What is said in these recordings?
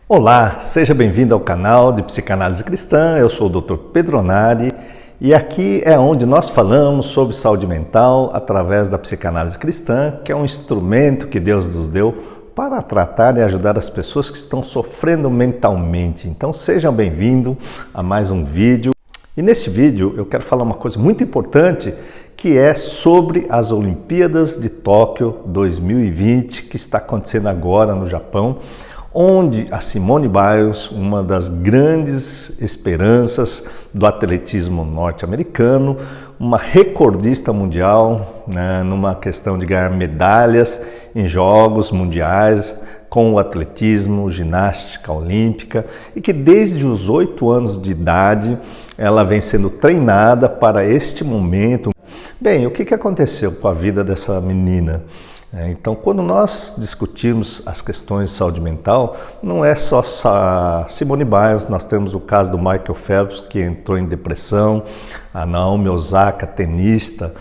Olá, seja bem-vindo ao canal de Psicanálise Cristã. Eu sou o Dr. Pedro Onari e aqui é onde nós falamos sobre saúde mental através da psicanálise cristã, que é um instrumento que Deus nos deu para tratar e ajudar as pessoas que estão sofrendo mentalmente. Então sejam bem-vindos a mais um vídeo. E neste vídeo eu quero falar uma coisa muito importante, que é sobre as Olimpíadas de Tóquio 2020, que está acontecendo agora no Japão, onde a Simone Biles, uma das grandes esperanças do atletismo norte-americano, uma recordista mundial, numa questão de ganhar medalhas em jogos mundiais, com o atletismo, ginástica olímpica, e que desde os 8 anos de idade ela vem sendo treinada para este momento. Bem, o que aconteceu com a vida dessa menina? Então, quando nós discutimos as questões de saúde mental, não é só Simone Biles, nós temos o caso do Michael Phelps, que entrou em depressão, a Naomi Osaka, tenista,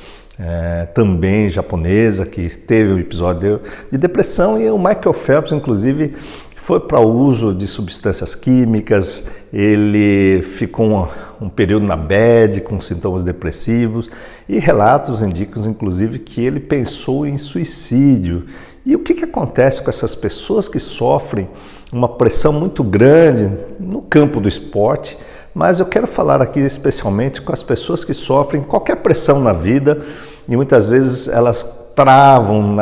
também japonesa, que teve um episódio de depressão, e o Michael Phelps, inclusive, foi para o uso de substâncias químicas, ele ficou um período na bad, com sintomas depressivos, e relatos indicam, inclusive, que ele pensou em suicídio. E o que acontece com essas pessoas que sofrem uma pressão muito grande no campo do esporte? Mas eu quero falar aqui especialmente com as pessoas que sofrem qualquer pressão na vida e muitas vezes elas travam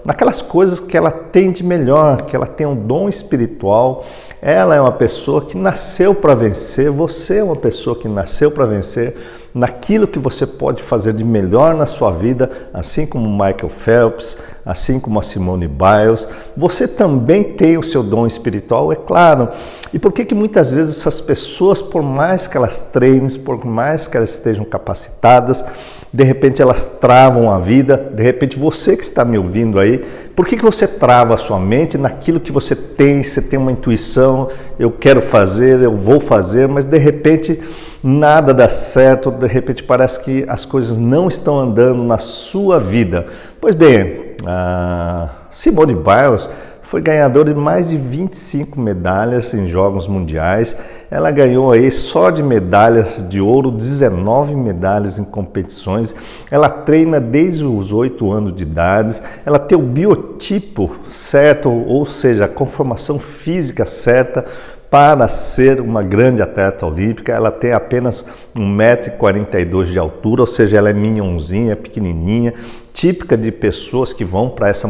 naquelas coisas que ela tem de melhor, que ela tem um dom espiritual. Ela é uma pessoa que nasceu para vencer, você é uma pessoa que nasceu para vencer naquilo que você pode fazer de melhor na sua vida, assim como o Michael Phelps, assim como a Simone Biles. Você também tem o seu dom espiritual, é claro. E por que muitas vezes essas pessoas, por mais que elas treinem, por mais que elas estejam capacitadas, de repente elas travam a vida? De repente você que está me ouvindo aí, por que você trava a sua mente naquilo que você tem uma intuição, eu quero fazer, eu vou fazer, mas de repente nada dá certo, de repente parece que as coisas não estão andando na sua vida? Pois bem, a Simone Biles foi ganhadora de mais de 25 medalhas em Jogos Mundiais. Ela ganhou aí só de medalhas de ouro, 19 medalhas em competições. Ela treina desde os 8 anos de idade. Ela tem o biotipo certo, ou seja, a conformação física certa para ser uma grande atleta olímpica. Ela tem apenas 1,42 m de altura, ou seja, ela é minhonzinha, pequenininha, típica de pessoas que vão para essa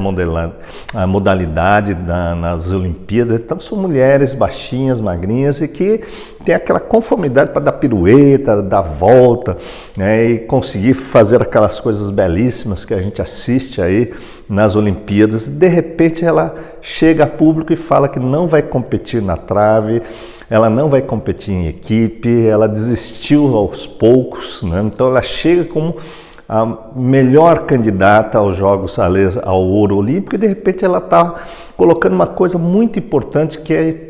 modalidade nas Olimpíadas. Então são mulheres baixinhas, magrinhas e que tem aquela conformidade para dar pirueta, dar volta, e conseguir fazer aquelas coisas belíssimas que a gente assiste aí nas Olimpíadas. De repente ela chega a público e fala que não vai competir na trave, ela não vai competir em equipe, ela desistiu aos poucos, Então ela chega como a melhor candidata aos Jogos ao ouro olímpico e de repente ela está colocando uma coisa muito importante que é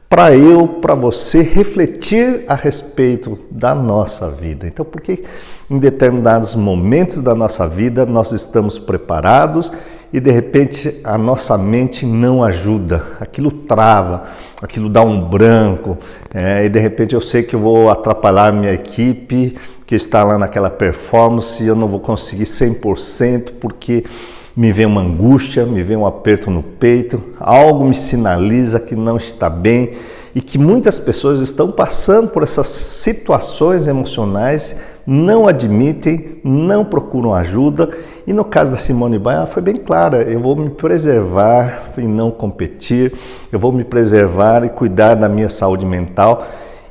para você refletir a respeito da nossa vida. Então, porque em determinados momentos da nossa vida nós estamos preparados e de repente a nossa mente não ajuda, aquilo trava, aquilo dá um branco, e de repente eu sei que eu vou atrapalhar a minha equipe que está lá naquela performance e eu não vou conseguir 100% porque me vem uma angústia, me vem um aperto no peito, algo me sinaliza que não está bem e que muitas pessoas estão passando por essas situações emocionais, não admitem, não procuram ajuda. E no caso da Simone Biles, ela foi bem clara: eu vou me preservar e não competir, eu vou me preservar e cuidar da minha saúde mental.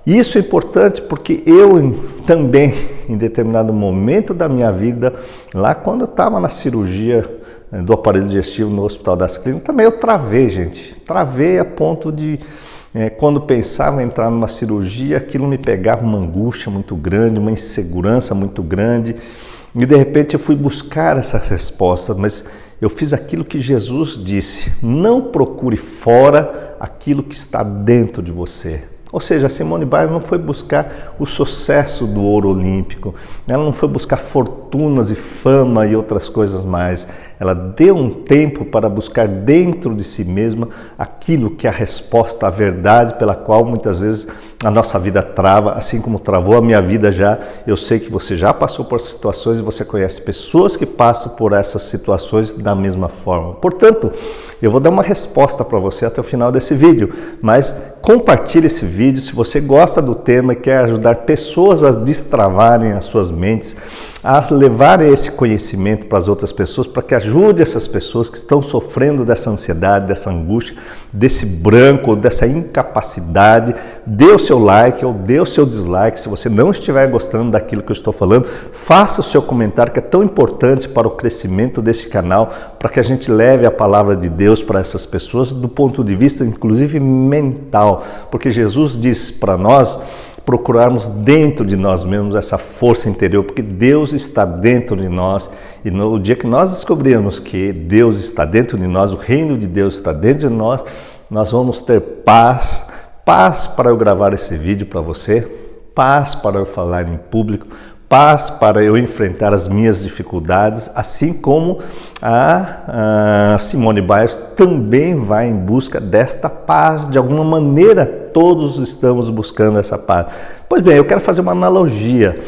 E isso é importante porque eu também, em determinado momento da minha vida, lá quando eu estava na cirurgia do aparelho digestivo no Hospital das Clínicas, também eu travei, gente. Travei a ponto de, quando pensava em entrar numa cirurgia, aquilo me pegava uma angústia muito grande, uma insegurança muito grande. E de repente eu fui buscar essa resposta, mas eu fiz aquilo que Jesus disse: não procure fora aquilo que está dentro de você. Ou seja, a Simone Biles não foi buscar o sucesso do ouro olímpico, ela não foi buscar fortunas e fama e outras coisas mais. Ela deu um tempo para buscar dentro de si mesma aquilo que é a resposta, a verdade pela qual muitas vezes a nossa vida trava, assim como travou a minha vida já. Eu sei que você já passou por situações e você conhece pessoas que passam por essas situações da mesma forma. Portanto, eu vou dar uma resposta para você até o final desse vídeo, mas compartilhe esse vídeo se você gosta do tema e quer ajudar pessoas a destravarem as suas mentes, a levarem esse conhecimento para as outras pessoas, para que ajude essas pessoas que estão sofrendo dessa ansiedade, dessa angústia, desse branco, dessa incapacidade. Dê o seu like ou dê o seu dislike. Se você não estiver gostando daquilo que eu estou falando, faça o seu comentário, que é tão importante para o crescimento desse canal, para que a gente leve a palavra de Deus para essas pessoas do ponto de vista, inclusive, mental. Porque Jesus diz para nós procurarmos dentro de nós mesmos essa força interior, porque Deus está dentro de nós, e no dia que nós descobrirmos que Deus está dentro de nós, o reino de Deus está dentro de nós, nós vamos ter paz, paz para eu gravar esse vídeo para você, paz para eu falar em público, paz para eu enfrentar as minhas dificuldades, assim como a Simone Biles também vai em busca desta paz. De alguma maneira, todos estamos buscando essa paz. Pois bem, eu quero fazer uma analogia,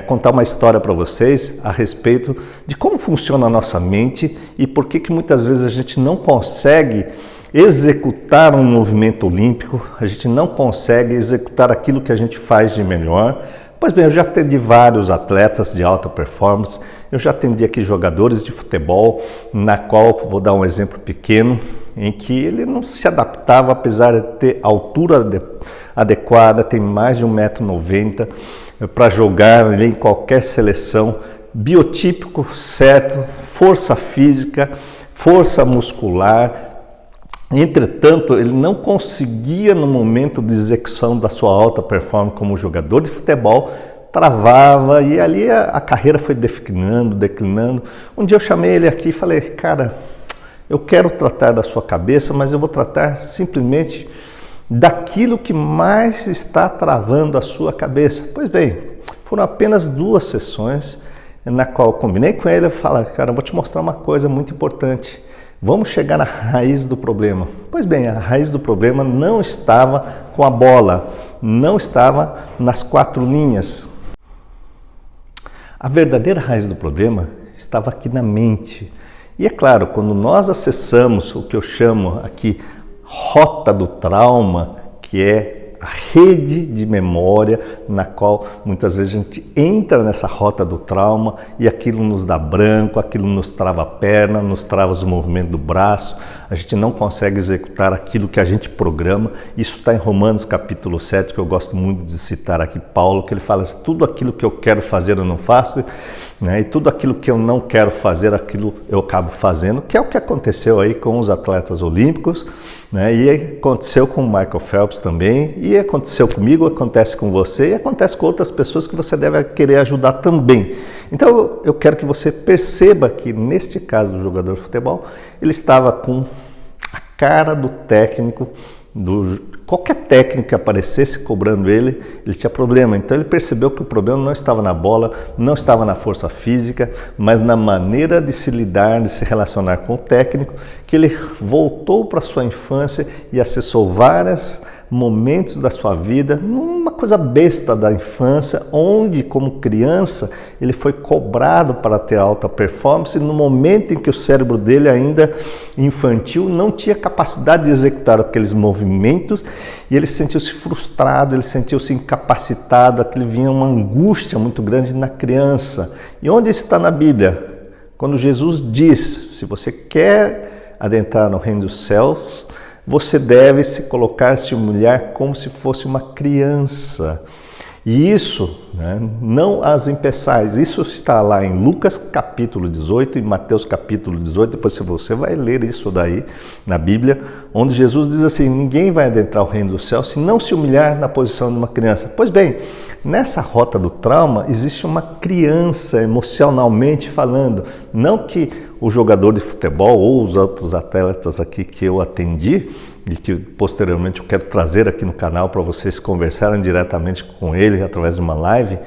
contar uma história para vocês a respeito de como funciona a nossa mente e por que muitas vezes a gente não consegue executar um movimento olímpico, a gente não consegue executar aquilo que a gente faz de melhor. Pois bem, eu já atendi vários atletas de alta performance, eu já atendi aqui jogadores de futebol, na qual, vou dar um exemplo pequeno, em que ele não se adaptava, apesar de ter altura adequada, tem mais de 1,90 m, para jogar em qualquer seleção, biotípico certo, força física, força muscular. Entretanto, ele não conseguia, no momento de execução da sua alta performance como jogador de futebol, travava, e ali a carreira foi declinando. Um dia eu chamei ele aqui e falei: cara, eu quero tratar da sua cabeça, mas eu vou tratar simplesmente daquilo que mais está travando a sua cabeça. Pois bem, foram apenas 2 sessões, na qual eu combinei com ele. Eu falei: cara, eu vou te mostrar uma coisa muito importante. Vamos chegar na raiz do problema. Pois bem, a raiz do problema não estava com a bola, não estava nas 4 linhas. A verdadeira raiz do problema estava aqui na mente. E é claro, quando nós acessamos o que eu chamo aqui rota do trauma, que é a rede de memória na qual muitas vezes a gente entra nessa rota do trauma e aquilo nos dá branco, aquilo nos trava a perna, nos trava o movimento do braço, a gente não consegue executar aquilo que a gente programa. Isso está em Romanos capítulo 7, que eu gosto muito de citar aqui Paulo, que ele fala assim: tudo aquilo que eu quero fazer eu não faço, e tudo aquilo que eu não quero fazer, aquilo eu acabo fazendo, que é o que aconteceu aí com os atletas olímpicos, e aconteceu com o Michael Phelps também, e aconteceu comigo, acontece com você e acontece com outras pessoas que você deve querer ajudar também. Então eu quero que você perceba que neste caso do jogador de futebol, ele estava com a cara do técnico, qualquer técnico que aparecesse cobrando ele tinha problema. Então ele percebeu que o problema não estava na bola, não estava na força física, mas na maneira de se lidar, de se relacionar com o técnico, que ele voltou para sua infância e acessou vários momentos da sua vida, numa coisa besta da infância, onde como criança ele foi cobrado para ter alta performance, no momento em que o cérebro dele ainda infantil não tinha capacidade de executar aqueles movimentos, e ele sentiu-se frustrado, ele sentiu-se incapacitado, aquilo vinha uma angústia muito grande na criança. E onde está na Bíblia? Quando Jesus diz: se você quer adentrar no reino dos céus, você deve se colocar, se humilhar como se fosse uma criança. E isso, não as impeçais, isso está lá em Lucas capítulo 18 e Mateus capítulo 18, depois você vai ler isso daí na Bíblia, onde Jesus diz assim: ninguém vai adentrar o reino do céu se não se humilhar na posição de uma criança. Pois bem, nessa rota do trauma existe uma criança emocionalmente falando. Não que o jogador de futebol ou os outros atletas aqui que eu atendi e que posteriormente eu quero trazer aqui no canal para vocês conversarem diretamente com ele através de uma live,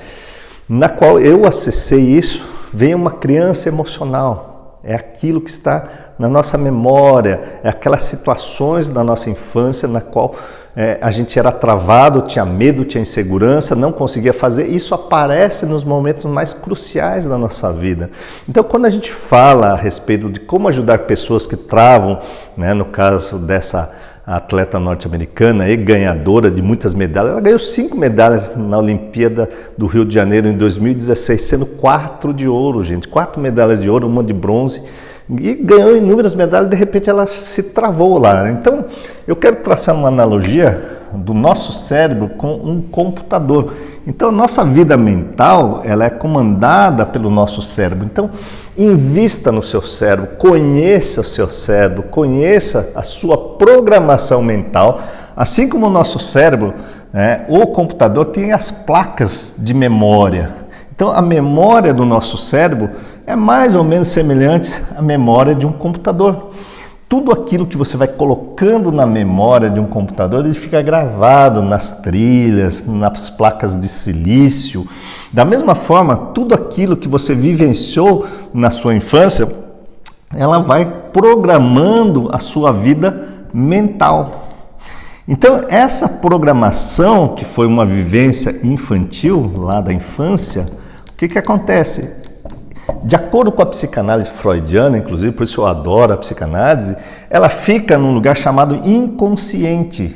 na qual eu acessei isso, vem uma criança emocional. É aquilo que está na nossa memória, é aquelas situações da nossa infância na qual a gente era travado, tinha medo, tinha insegurança, não conseguia fazer. Isso aparece nos momentos mais cruciais da nossa vida. Então, quando a gente fala a respeito de como ajudar pessoas que travam, né, no caso dessa atleta norte-americana e ganhadora de muitas medalhas, ela ganhou 5 medalhas na Olimpíada do Rio de Janeiro em 2016, sendo 4 de ouro, gente, 4 medalhas de ouro, uma de bronze, e ganhou inúmeras medalhas. De repente ela se travou lá. Então eu quero traçar uma analogia do nosso cérebro com um computador. Então a nossa vida mental, ela é comandada pelo nosso cérebro. Então invista no seu cérebro, conheça o seu cérebro, conheça a sua programação mental. Assim como o nosso cérebro, o computador tem as placas de memória. Então a memória do nosso cérebro é mais ou menos semelhante à memória de um computador. Tudo aquilo que você vai colocando na memória de um computador, ele fica gravado nas trilhas, nas placas de silício. Da mesma forma, tudo aquilo que você vivenciou na sua infância, ela vai programando a sua vida mental. Então, essa programação, que foi uma vivência infantil, lá da infância, o que acontece? De acordo com a psicanálise freudiana, inclusive, por isso eu adoro a psicanálise, ela fica num lugar chamado inconsciente.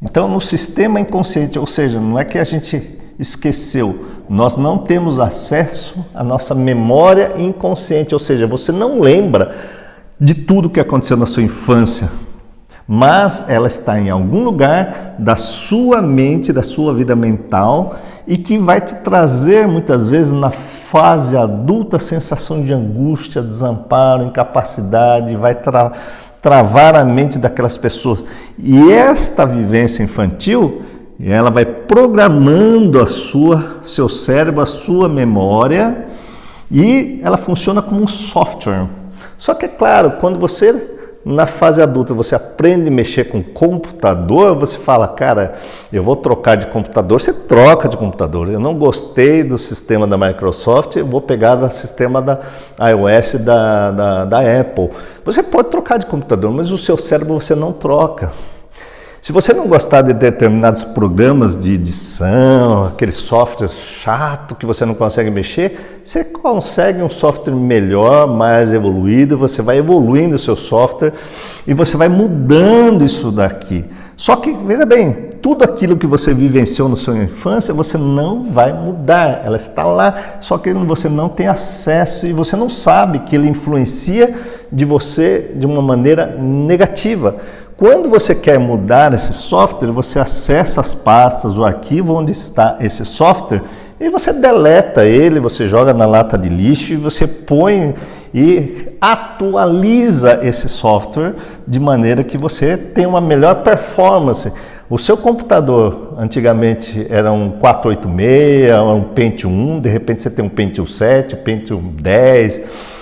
Então, no sistema inconsciente, ou seja, não é que a gente esqueceu, nós não temos acesso à nossa memória inconsciente, ou seja, você não lembra de tudo que aconteceu na sua infância, mas ela está em algum lugar da sua mente, da sua vida mental, e que vai te trazer muitas vezes na fase adulta sensação de angústia, desamparo, incapacidade, vai travar a mente daquelas pessoas. E esta vivência infantil, ela vai programando seu cérebro, a sua memória, e ela funciona como um software. Só que é claro, quando você na fase adulta você aprende a mexer com computador, você fala, cara, eu vou trocar de computador. Você troca de computador. Eu não gostei do sistema da Microsoft, eu vou pegar o sistema da iOS da Apple. Você pode trocar de computador, mas o seu cérebro você não troca. Se você não gostar de determinados programas de edição, aquele software chato que você não consegue mexer, você consegue um software melhor, mais evoluído, você vai evoluindo o seu software e você vai mudando isso daqui. Só que, veja bem, tudo aquilo que você vivenciou na sua infância, você não vai mudar, ela está lá, só que você não tem acesso e você não sabe que ele influencia de você de uma maneira negativa. Quando você quer mudar esse software, você acessa as pastas, o arquivo onde está esse software e você deleta ele, você joga na lata de lixo e você põe e atualiza esse software de maneira que você tenha uma melhor performance. O seu computador antigamente era um 486, um Pentium 1, de repente você tem um Pentium 7, Pentium 10,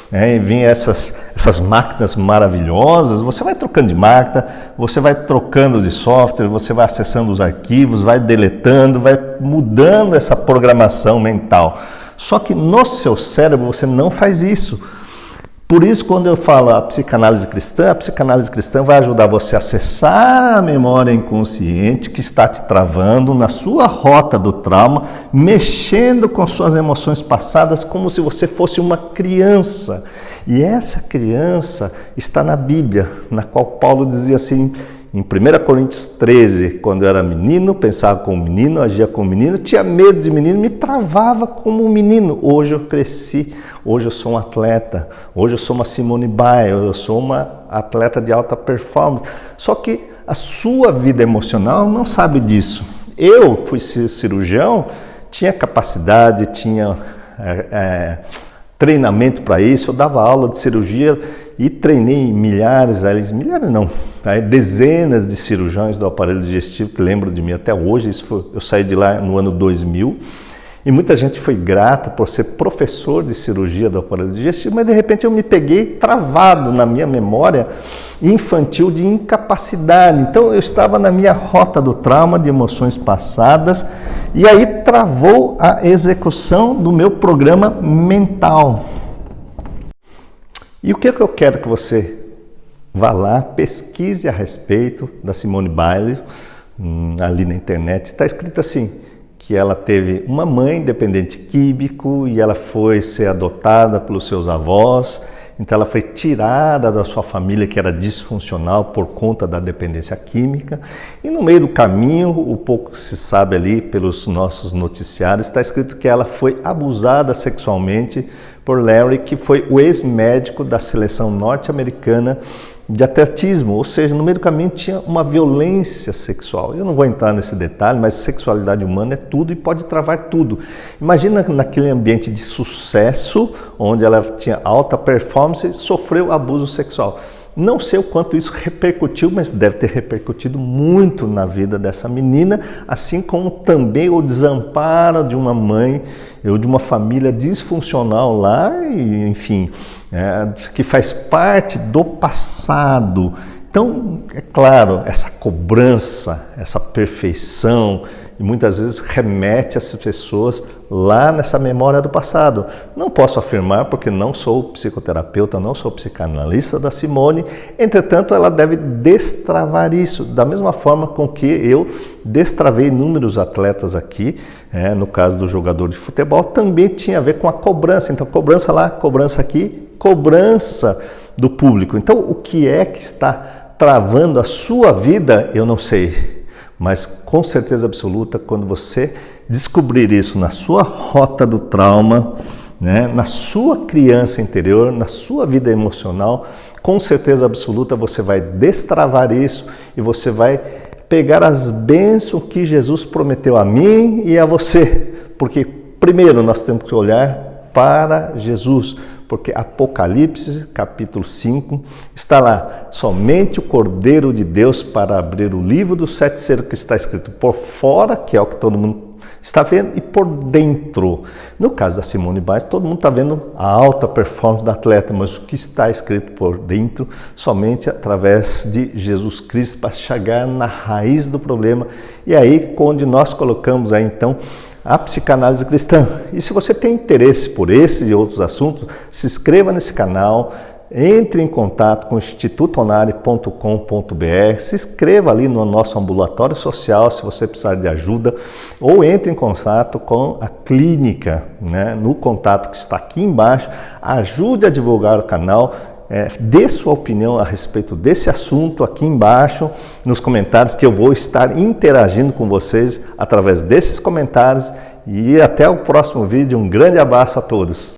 e vinha essas máquinas maravilhosas. Você vai trocando de máquina, você vai trocando de software, você vai acessando os arquivos, vai deletando, vai mudando essa programação mental. Só que no seu cérebro você não faz isso. Por isso, quando eu falo a psicanálise cristã vai ajudar você a acessar a memória inconsciente que está te travando na sua rota do trauma, mexendo com suas emoções passadas como se você fosse uma criança. E essa criança está na Bíblia, na qual Paulo dizia assim, em 1 Coríntios 13, quando eu era menino, pensava como menino, agia como menino, tinha medo de menino, me travava como um menino. Hoje eu cresci, hoje eu sou um atleta, hoje eu sou uma Simone Biles, eu sou uma atleta de alta performance. Só que a sua vida emocional não sabe disso. Eu fui cirurgião, tinha capacidade, tinha treinamento para isso, eu dava aula de cirurgia e treinei milhares não, dezenas de cirurgiões do aparelho digestivo que lembram de mim até hoje. Eu saí de lá no ano 2000 e muita gente foi grata por ser professor de cirurgia do aparelho digestivo, mas de repente eu me peguei travado na minha memória infantil de incapacidade. Então eu estava na minha rota do trauma de emoções passadas e aí travou a execução do meu programa mental. E o que eu quero que você vá lá, pesquise a respeito da Simone Biles, ali na internet. Está escrito assim, que ela teve uma mãe dependente químico e ela foi ser adotada pelos seus avós. Então ela foi tirada da sua família, que era disfuncional por conta da dependência química. E no meio do caminho, o pouco que se sabe ali pelos nossos noticiários, está escrito que ela foi abusada sexualmente por Larry, que foi o ex-médico da seleção norte-americana de atletismo, ou seja, no meio do caminho tinha uma violência sexual. Eu não vou entrar nesse detalhe, mas sexualidade humana é tudo e pode travar tudo. Imagina naquele ambiente de sucesso, onde ela tinha alta performance, sofreu abuso sexual. Não sei o quanto isso repercutiu, mas deve ter repercutido muito na vida dessa menina, assim como também o desamparo de uma mãe ou de uma família disfuncional lá, e, enfim, que faz parte do passado. Então, é claro, essa cobrança, essa perfeição, e muitas vezes remete as pessoas lá nessa memória do passado. Não posso afirmar porque não sou psicoterapeuta, não sou psicanalista da Simone, entretanto ela deve destravar isso, da mesma forma com que eu destravei inúmeros atletas aqui, no caso do jogador de futebol, também tinha a ver com a cobrança. Então cobrança lá, cobrança aqui, cobrança do público. Então o que é que está travando a sua vida, eu não sei. Mas com certeza absoluta, quando você descobrir isso na sua rota do trauma, na sua criança interior, na sua vida emocional, com certeza absoluta você vai destravar isso e você vai pegar as bênçãos que Jesus prometeu a mim e a você. Porque primeiro nós temos que olhar para Jesus. Porque Apocalipse, capítulo 5, está lá, somente o Cordeiro de Deus para abrir o livro dos 7 selos, que está escrito por fora, que é o que todo mundo está vendo, e por dentro. No caso da Simone Biles, todo mundo está vendo a alta performance da atleta, mas o que está escrito por dentro, somente através de Jesus Cristo, para chegar na raiz do problema. E aí, onde nós colocamos aí, então, a psicanálise cristã. E se você tem interesse por esse e outros assuntos, se inscreva nesse canal, entre em contato com o institutonari.com.br, se inscreva ali no nosso ambulatório social se você precisar de ajuda, ou entre em contato com a clínica, no contato que está aqui embaixo. Ajude a divulgar o canal. Dê sua opinião a respeito desse assunto aqui embaixo nos comentários, que eu vou estar interagindo com vocês através desses comentários. E até o próximo vídeo. Um grande abraço a todos.